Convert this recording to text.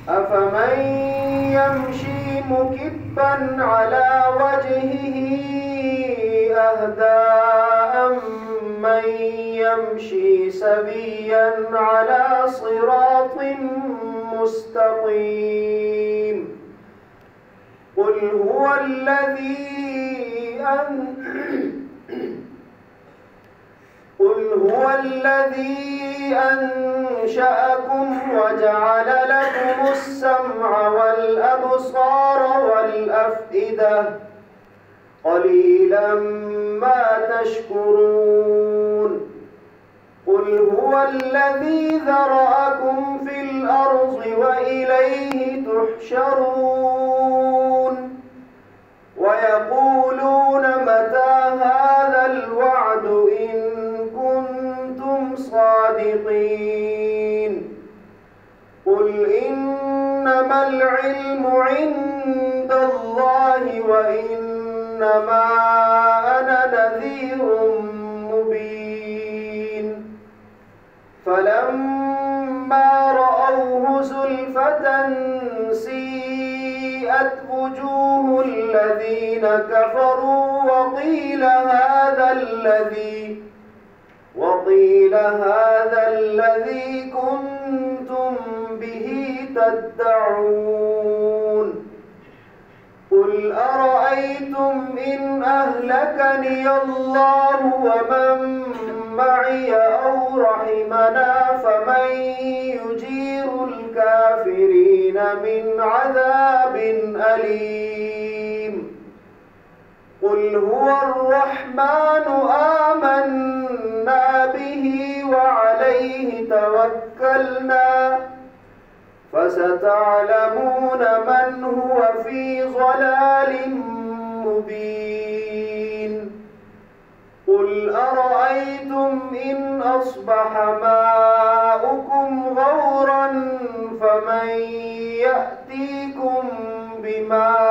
أفمن يمشي مكبا على وجهه أهدى أمن يمشي سويا على صراط مستقيم قل هو الذي أنشأكم وجعل لكم السمع والأبصار والأفئدة قليلا ما تشكرون قل هو الذي ذرأكم في الأرض وإليه تحشرون ويقولون متى هذا الوعد إن كنتم صادقين قل إنما العلم عند الله وإنما أنا نذير مبين فلما رأوه زلفة سيئت وجوه الذين كفروا وقيل هذا الذي كنتم به تدعون قل أرأيتم إن أهلكني الله ومن معي أو رحمنا فمن يجير الكافرين من عذاب أليم قل هو الرحمن آمنا به وعليه توكلنا فستعلمون من هو في ضلال مبين قل أرأيتم إن أصبح ماؤكم غورا فمن يأتيكم بماء